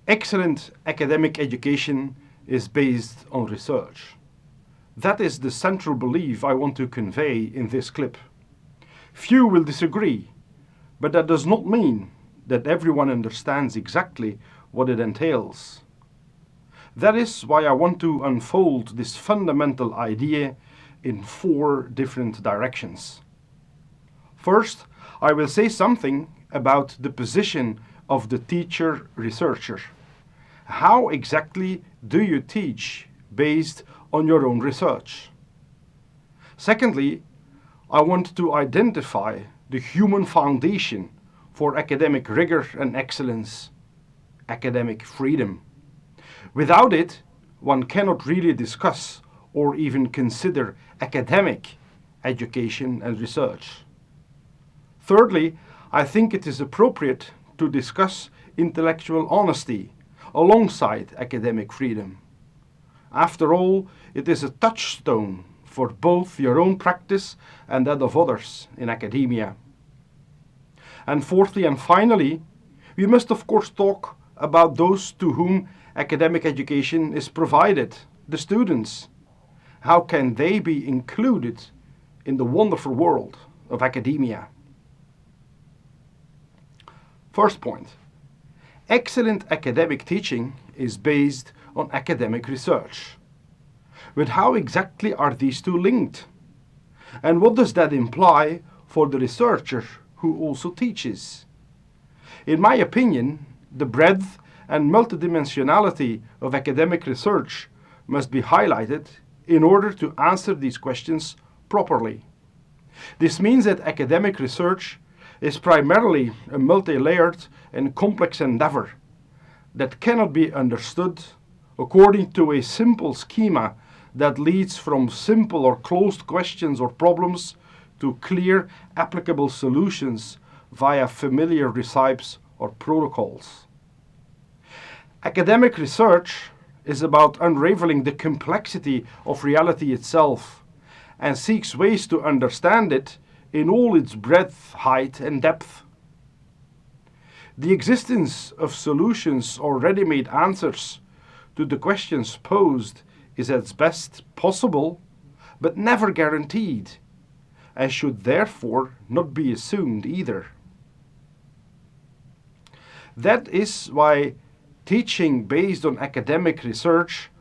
Excellent academic education is based on research. That is the central belief I want to convey in this clip. Few will disagree, but that does not mean that everyone understands exactly what it entails. That is why I want to unfold this fundamental idea in 4 different directions. First, I will say something about the position of the teacher-researcher. How exactly do you teach based on your own research? Secondly, I want to identify the human foundation for academic rigor and excellence, academic freedom. Without it, one cannot really discuss or even consider academic education and research. Thirdly, I think it is appropriate to discuss intellectual honesty alongside academic freedom. After all, it is a touchstone for both your own practice and that of others in academia. And fourthly and finally, we must of course talk about those to whom academic education is provided, the students. How can they be included in the wonderful world of academia? First point, excellent academic teaching is based on academic research. But how exactly are these two linked? And what does that imply for the researcher who also teaches? In my opinion, the breadth and multidimensionality of academic research must be highlighted in order to answer these questions properly. This means that academic research is primarily a multi-layered and complex endeavor that cannot be understood according to a simple schema that leads from simple or closed questions or problems to clear applicable solutions via familiar recipes or protocols. Academic research is about unraveling the complexity of reality itself and seeks ways to understand it in all its breadth, height, and depth. The existence of solutions or ready-made answers to the questions posed is at best possible, but never guaranteed, and should therefore not be assumed either. That is why teaching based on academic research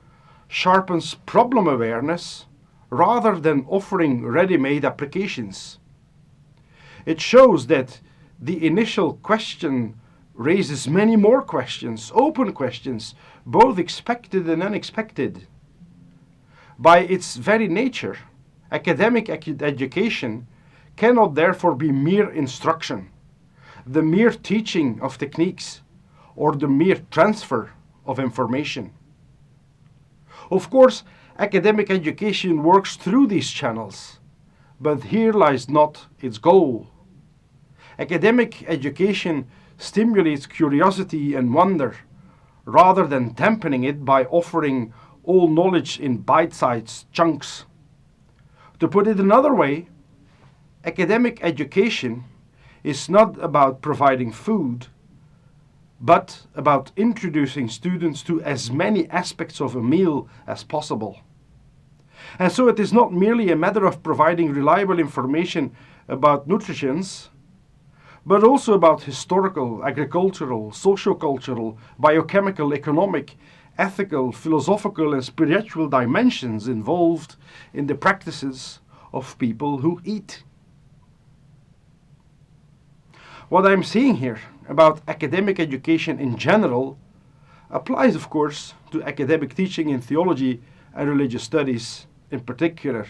sharpens problem awareness rather than offering ready-made applications. It shows that the initial question raises many more questions, open questions, both expected and unexpected. By its very nature, academic education cannot therefore be mere instruction, the mere teaching of techniques, or the mere transfer of information. Of course, academic education works through these channels, but here lies not its goal. Academic education stimulates curiosity and wonder, rather than dampening it by offering all knowledge in bite-sized chunks. To put it another way, academic education is not about providing food, but about introducing students to as many aspects of a meal as possible. And so it is not merely a matter of providing reliable information about nutrition, but also about historical, agricultural, sociocultural, biochemical, economic, ethical, philosophical, and spiritual dimensions involved in the practices of people who eat. What I'm saying here about academic education in general applies, of course, to academic teaching in theology and religious studies in particular.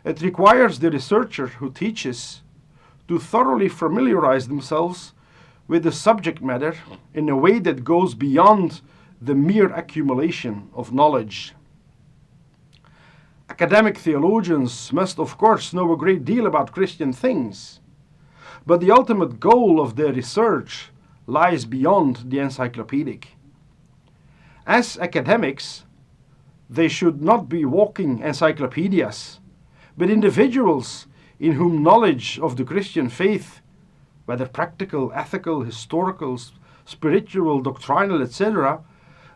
It requires the researcher who teaches to thoroughly familiarize themselves with the subject matter in a way that goes beyond the mere accumulation of knowledge. Academic theologians must, of course, know a great deal about Christian things, but the ultimate goal of their research lies beyond the encyclopedic. As academics, they should not be walking encyclopedias, but individuals in whom knowledge of the Christian faith, whether practical, ethical, historical, spiritual, doctrinal, etc.,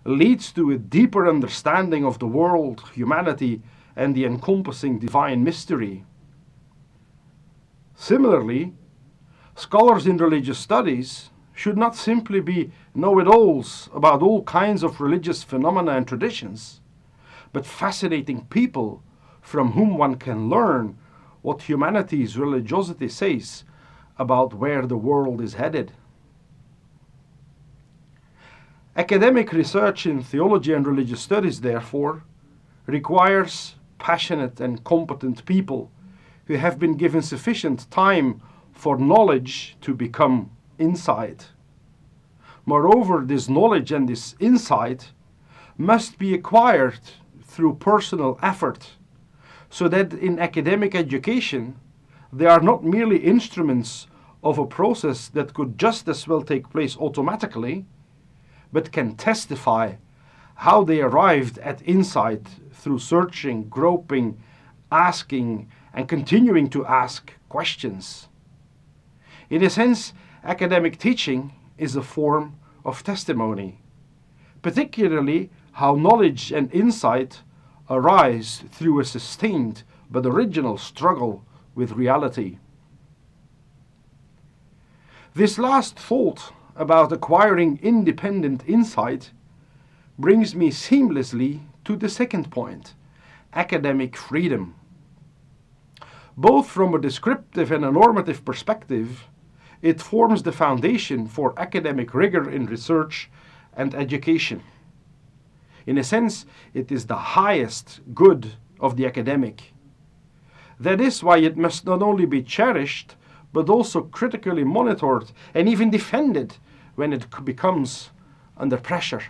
leads to a deeper understanding of the world, humanity, and the encompassing divine mystery. Similarly, scholars in religious studies should not simply be know-it-alls about all kinds of religious phenomena and traditions, but fascinating people from whom one can learn what humanity's religiosity says about where the world is headed. Academic research in theology and religious studies, therefore, requires passionate and competent people who have been given sufficient time for knowledge to become insight. Moreover, this knowledge and this insight must be acquired through personal effort, so that in academic education they are not merely instruments of a process that could just as well take place automatically, but can testify how they arrived at insight through searching, groping, asking, and continuing to ask questions. In a sense, academic teaching is a form of testimony, particularly how knowledge and insight arise through a sustained but original struggle with reality. This last thought about acquiring independent insight brings me seamlessly to the second point, academic freedom. Both from a descriptive and a normative perspective, it forms the foundation for academic rigor in research and education. In a sense, it is the highest good of the academic. That is why it must not only be cherished, but also critically monitored and even defended when it becomes under pressure.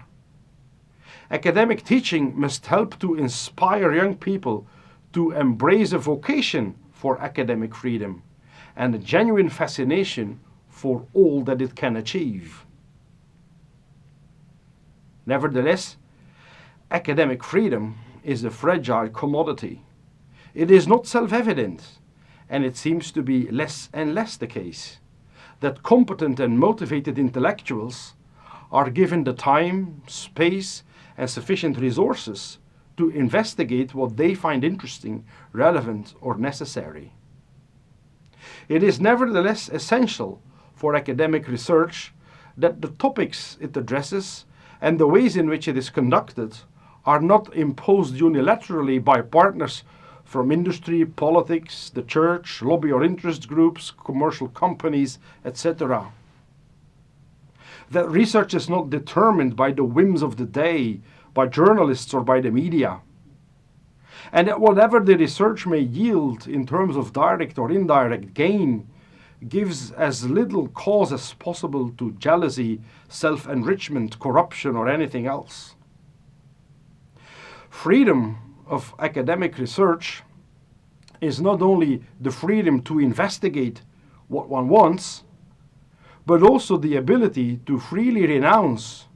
Academic teaching must help to inspire young people to embrace a vocation for academic freedom and a genuine fascination for all that it can achieve. Nevertheless, academic freedom is a fragile commodity. It is not self-evident, and it seems to be less and less the case, that competent and motivated intellectuals are given the time, space, and sufficient resources to investigate what they find interesting, relevant, or necessary. It is nevertheless essential for academic research that the topics it addresses and the ways in which it is conducted are not imposed unilaterally by partners from industry, politics, the church, lobby or interest groups, commercial companies, etc. That research is not determined by the whims of the day, by journalists or by the media. And that whatever the research may yield in terms of direct or indirect gain gives as little cause as possible to jealousy, self-enrichment, corruption, or anything else. Freedom of academic research is not only the freedom to investigate what one wants, but also the ability to freely renounce,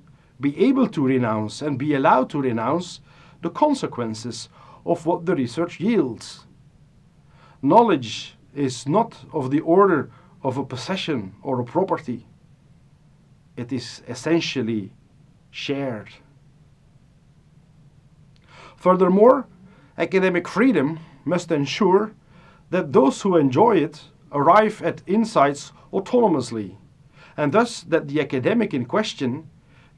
be able to renounce, and be allowed to renounce the consequences of what the research yields. Knowledge is not of the order of a possession or a property. It is essentially shared. Furthermore, academic freedom must ensure that those who enjoy it arrive at insights autonomously, and thus that the academic in question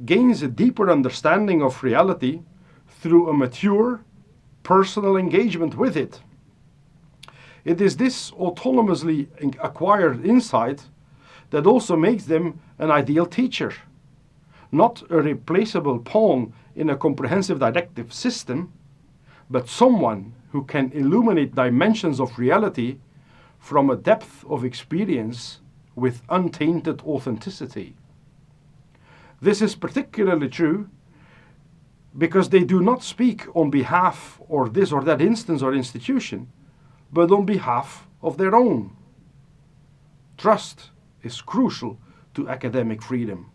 gains a deeper understanding of reality through a mature, personal engagement with it. It is this autonomously acquired insight that also makes them an ideal teacher, not a replaceable pawn in a comprehensive didactic system, but someone who can illuminate dimensions of reality from a depth of experience with untainted authenticity. This is particularly true because they do not speak on behalf of this or that instance or institution, but on behalf of their own. Trust is crucial to academic freedom.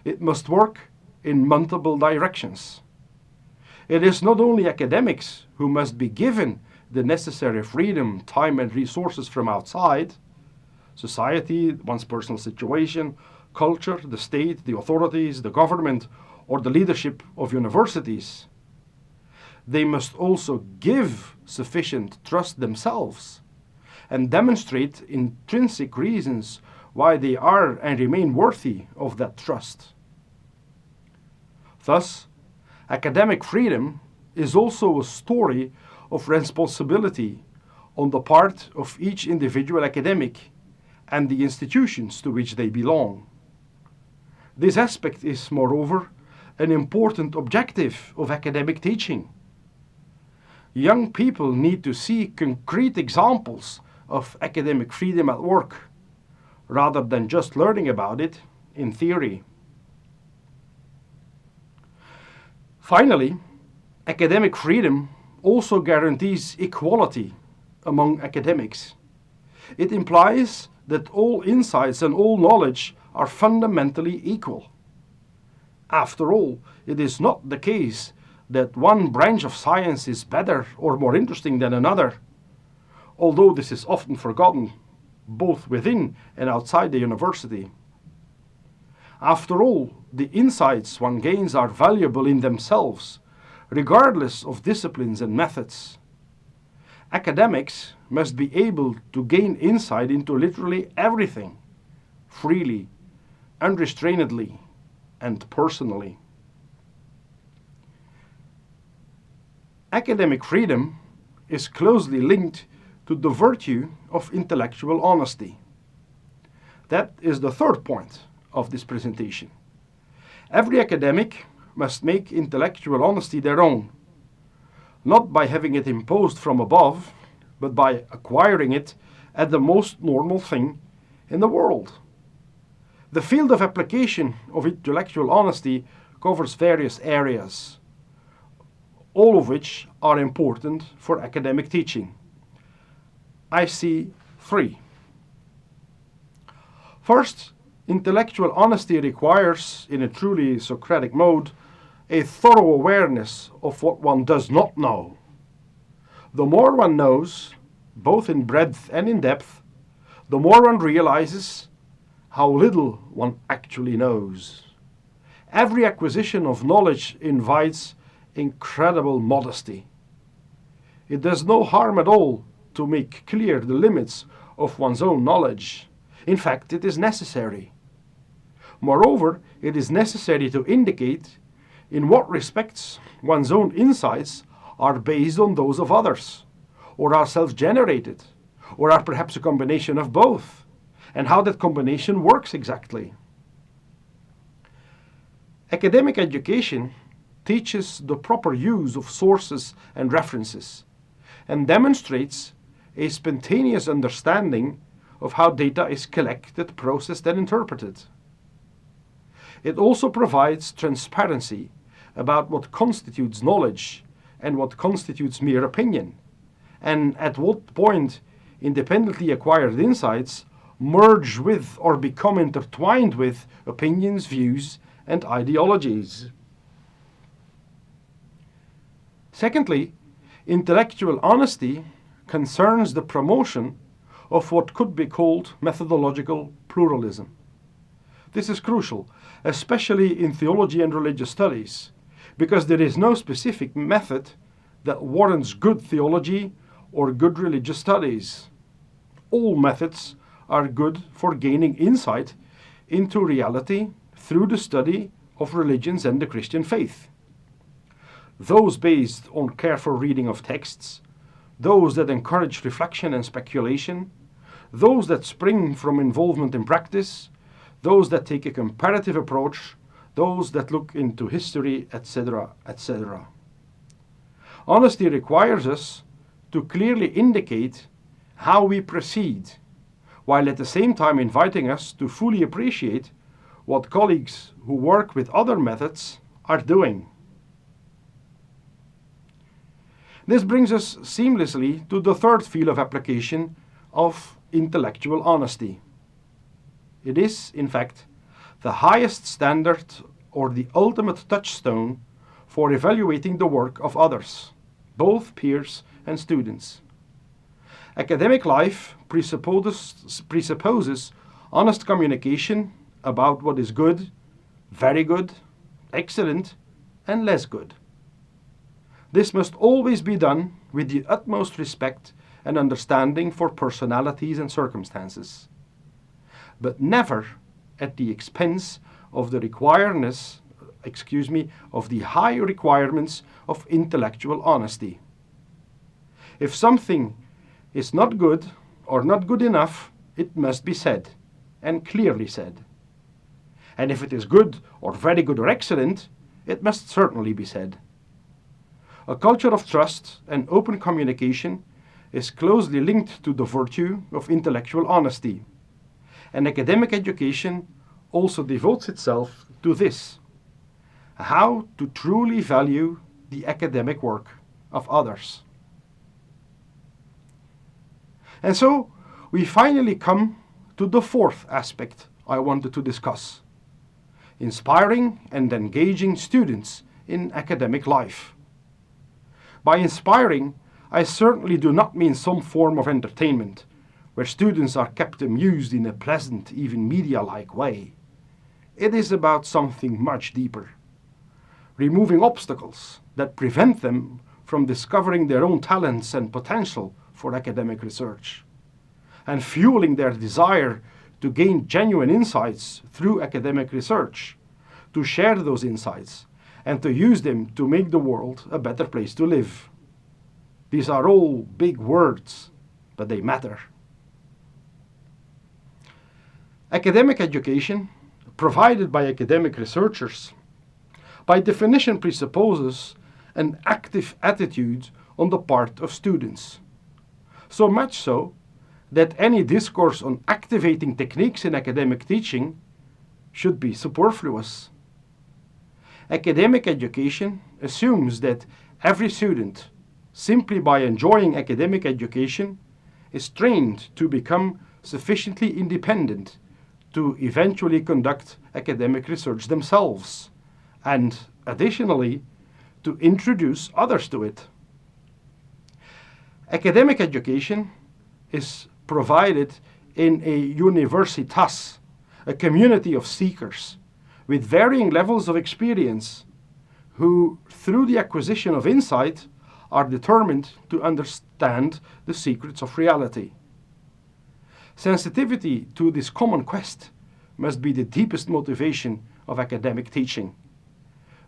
It must work in multiple directions. It is not only academics who must be given the necessary freedom, time, and resources from outside, society, one's personal situation, culture, the state, the authorities, the government, or the leadership of universities. They must also give sufficient trust themselves and demonstrate intrinsic reasons why they are and remain worthy of that trust. Thus, academic freedom is also a story of responsibility on the part of each individual academic and the institutions to which they belong. This aspect is, moreover, an important objective of academic teaching. Young people need to see concrete examples of academic freedom at work, rather than just learning about it in theory. Finally, academic freedom also guarantees equality among academics. It implies that all insights and all knowledge are fundamentally equal. After all, it is not the case that one branch of science is better or more interesting than another, although this is often forgotten both within and outside the university. After all, the insights one gains are valuable in themselves, regardless of disciplines and methods. Academics must be able to gain insight into literally everything, freely, unrestrainedly, and personally. Academic freedom is closely linked to the virtue of intellectual honesty. That is the third point of this presentation. Every academic must make intellectual honesty their own, not by having it imposed from above, but by acquiring it as the most normal thing in the world. The field of application of intellectual honesty covers various areas, all of which are important for academic teaching. I see three. First, intellectual honesty requires, in a truly Socratic mode, a thorough awareness of what one does not know. The more one knows, both in breadth and in depth, the more one realizes how little one actually knows. Every acquisition of knowledge invites incredible modesty. It does no harm at all to make clear the limits of one's own knowledge. In fact, it is necessary. Moreover, it is necessary to indicate in what respects one's own insights are based on those of others, or are self-generated, or are perhaps a combination of both, and how that combination works exactly. Academic education teaches the proper use of sources and references, and demonstrates a spontaneous understanding of how data is collected, processed, and interpreted. It also provides transparency about what constitutes knowledge and what constitutes mere opinion, and at what point independently acquired insights merge with or become intertwined with opinions, views, and ideologies. Secondly, intellectual honesty concerns the promotion of what could be called methodological pluralism. This is crucial, especially in theology and religious studies, because there is no specific method that warrants good theology or good religious studies. All methods are good for gaining insight into reality through the study of religions and the Christian faith. Those based on careful reading of texts, those that encourage reflection and speculation, those that spring from involvement in practice, those that take a comparative approach, those that look into history, etc., etc. Honesty requires us to clearly indicate how we proceed, while at the same time inviting us to fully appreciate what colleagues who work with other methods are doing. This brings us seamlessly to the third field of application of intellectual honesty. It is, in fact, the highest standard or the ultimate touchstone for evaluating the work of others, both peers and students. Academic life presupposes honest communication about what is good, very good, excellent, and less good. This must always be done with the utmost respect and understanding for personalities and circumstances, but never at the expense of the of the high requirements of intellectual honesty. If something is not good or not good enough, it must be said, and clearly said. And if it is good or very good or excellent, it must certainly be said. A culture of trust and open communication is closely linked to the virtue of intellectual honesty, and academic education also devotes itself to this: how to truly value the academic work of others. And so we finally come to the fourth aspect I wanted to discuss: inspiring and engaging students in academic life. By inspiring, I certainly do not mean some form of entertainment, where students are kept amused in a pleasant, even media-like way. It is about something much deeper: removing obstacles that prevent them from discovering their own talents and potential for academic research, and fueling their desire to gain genuine insights through academic research, to share those insights, and to use them to make the world a better place to live. These are all big words, but they matter. Academic education, provided by academic researchers, by definition presupposes an active attitude on the part of students. So much so that any discourse on activating techniques in academic teaching should be superfluous. Academic education assumes that every student, simply by enjoying academic education, is trained to become sufficiently independent to eventually conduct academic research themselves, and additionally, to introduce others to it. Academic education is provided in a universitas, a community of seekers with varying levels of experience, who, through the acquisition of insight, are determined to understand the secrets of reality. Sensitivity to this common quest must be the deepest motivation of academic teaching,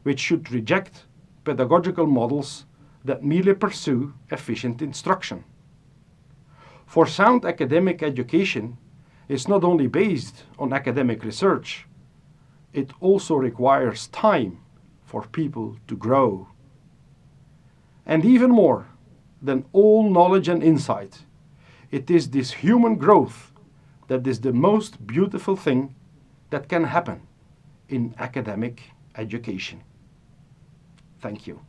which should reject pedagogical models that merely pursue efficient instruction. For sound academic education is not only based on academic research, it also requires time for people to grow. And even more than all knowledge and insight, it is this human growth that is the most beautiful thing that can happen in academic education. Thank you.